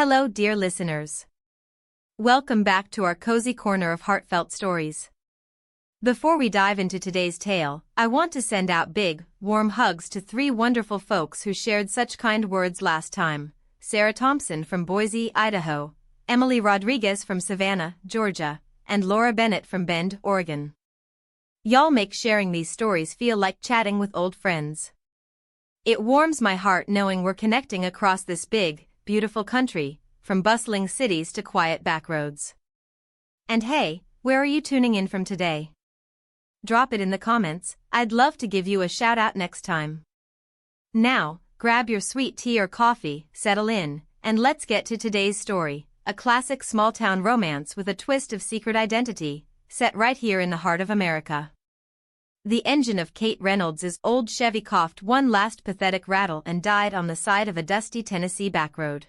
Hello, dear listeners. Welcome back to our cozy corner of heartfelt stories. Before we dive into today's tale, I want to send out big, warm hugs to three wonderful folks who shared such kind words last time: Sarah Thompson from Boise, Idaho, Emily Rodriguez from Savannah, Georgia, and Laura Bennett from Bend, Oregon. Y'all make sharing these stories feel like chatting with old friends. It warms my heart knowing we're connecting across this big, beautiful country, from bustling cities to quiet backroads. And hey, where are you tuning in from today? Drop it in the comments. I'd love to give you a shout out next time. Now, grab your sweet tea or coffee, settle in, and let's get to today's story, a classic small-town romance with a twist of secret identity, set right here in the heart of America. The engine of Kate Reynolds' old Chevy coughed one last pathetic rattle and died on the side of a dusty Tennessee backroad.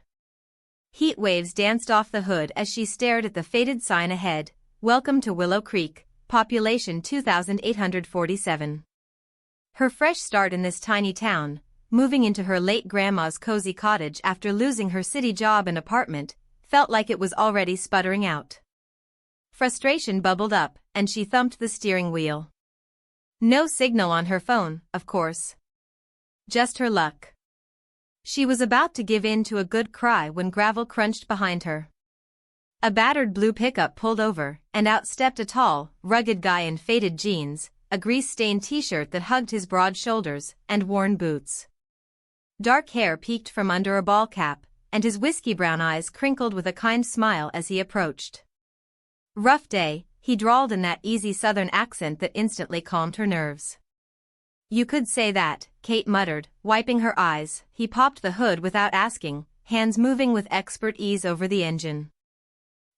Heat waves danced off the hood as she stared at the faded sign ahead, "Welcome to Willow Creek, population 2,847. Her fresh start in this tiny town, moving into her late grandma's cozy cottage after losing her city job and apartment, felt like it was already sputtering out. Frustration bubbled up, and she thumped the steering wheel. No signal on her phone, of course. Just her luck. She was about to give in to a good cry when gravel crunched behind her. A battered blue pickup pulled over, and out stepped a tall, rugged guy in faded jeans, a grease-stained t-shirt that hugged his broad shoulders, and worn boots. Dark hair peeked from under a ball cap, and his whiskey-brown eyes crinkled with a kind smile as he approached. "Rough day," he drawled in that easy southern accent that instantly calmed her nerves. "You could say that," Kate muttered, wiping her eyes. He popped the hood without asking, hands moving with expert ease over the engine.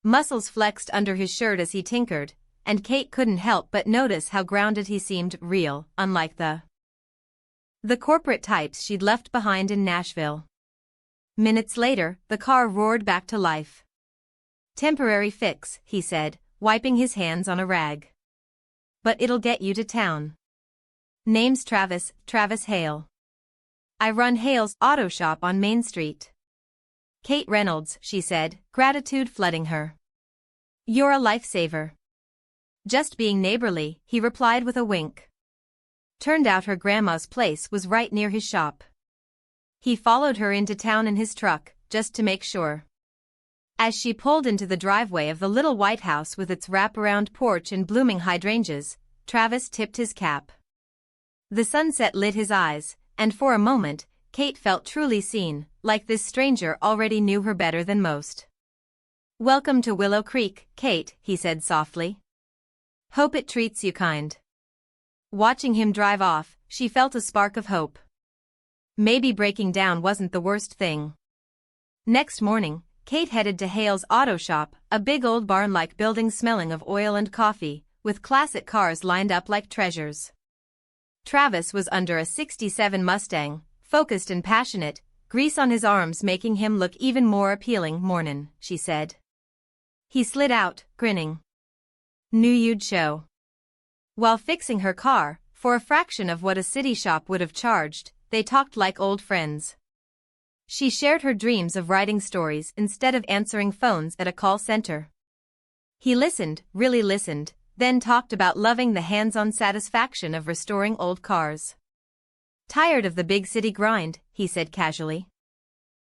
Muscles flexed under his shirt as he tinkered, and Kate couldn't help but notice how grounded he seemed, real, unlike the corporate types she'd left behind in Nashville. Minutes later, the car roared back to life. "Temporary fix," he said, wiping his hands on a rag. "But it'll get you to town. Name's Travis Hale. I run Hale's auto shop on Main Street." "Kate Reynolds," she said, gratitude flooding her. "You're a lifesaver." "Just being neighborly," he replied with a wink. Turned out her grandma's place was right near his shop. He followed her into town in his truck, just to make sure. As she pulled into the driveway of the little white house with its wraparound porch and blooming hydrangeas, Travis tipped his cap. The sunset lit his eyes, and for a moment, Kate felt truly seen, like this stranger already knew her better than most. "Welcome to Willow Creek, Kate," he said softly. "Hope it treats you kind." Watching him drive off, she felt a spark of hope. Maybe breaking down wasn't the worst thing. Next morning, Kate headed to Hale's auto shop, a big old barn-like building smelling of oil and coffee, with classic cars lined up like treasures. Travis was under a '67 Mustang, focused and passionate, grease on his arms making him look even more appealing. "Mornin'," she said. He slid out, grinning. "Knew you'd show." While fixing her car, for a fraction of what a city shop would have charged, they talked like old friends. She shared her dreams of writing stories instead of answering phones at a call center. He listened, really listened, then talked about loving the hands-on satisfaction of restoring old cars. "Tired of the big city grind," he said casually.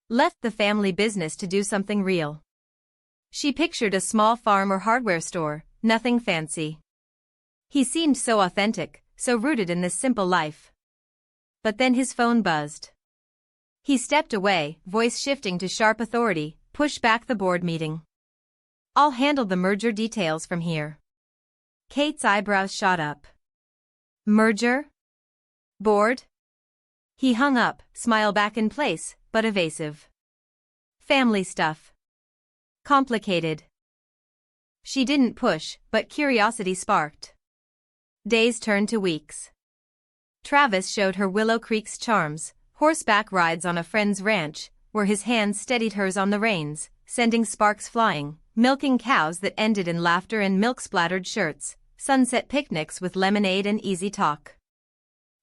"Left the family business to do something real." She pictured a small farm or hardware store, nothing fancy. He seemed so authentic, so rooted in this simple life. But then his phone buzzed. He stepped away, voice shifting to sharp authority. "Push back the board meeting. I'll handle the merger details from here." Kate's eyebrows shot up. "Merger? Board?" He hung up, smile back in place, but evasive. "Family stuff. Complicated." She didn't push, but curiosity sparked. Days turned to weeks. Travis showed her Willow Creek's charms, horseback rides on a friend's ranch, where his hands steadied hers on the reins, sending sparks flying, milking cows that ended in laughter and milk-splattered shirts, sunset picnics with lemonade and easy talk.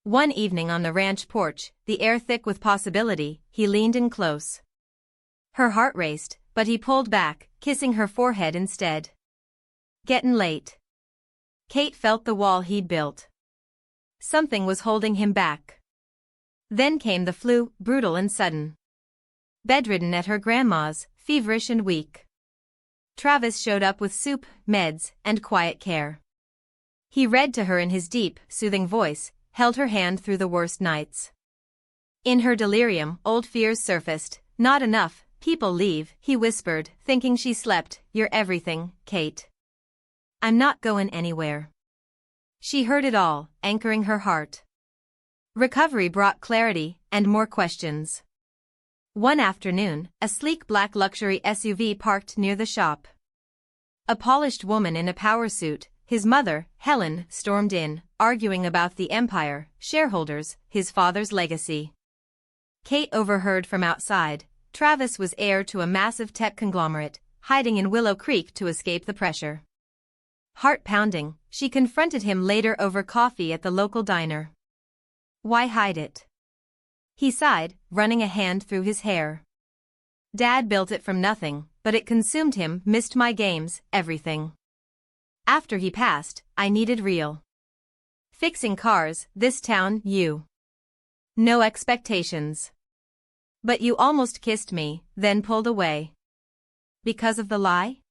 One evening on the ranch porch, the air thick with possibility, he leaned in close. Her heart raced, but he pulled back, kissing her forehead instead. Gettin' late. Kate felt the wall he'd built. Something was holding him back. Then came the flu, brutal and sudden. Bedridden at her grandma's, feverish and weak. Travis showed up with soup, meds, and quiet care. He read to her in his deep, soothing voice, held her hand through the worst nights. In her delirium, old fears surfaced. Not enough, people leave, he whispered, thinking she slept. You're everything, Kate. I'm not going anywhere. She heard it all, anchoring her heart. Recovery brought clarity, and more questions. One afternoon, a sleek black luxury SUV parked near the shop. A polished woman in a power suit, his mother, Helen, stormed in, arguing about the empire, shareholders, his father's legacy. Kate overheard from outside. Travis was heir to a massive tech conglomerate, hiding in Willow Creek to escape the pressure. Heart pounding, she confronted him later over coffee at the local diner. Why hide it? He sighed, running a hand through his hair. Dad built it from nothing, but it consumed him. Missed my games, everything. After he passed, I needed real. Fixing cars, this town, you. No expectations. But you almost kissed me, then pulled away. Because of the lie?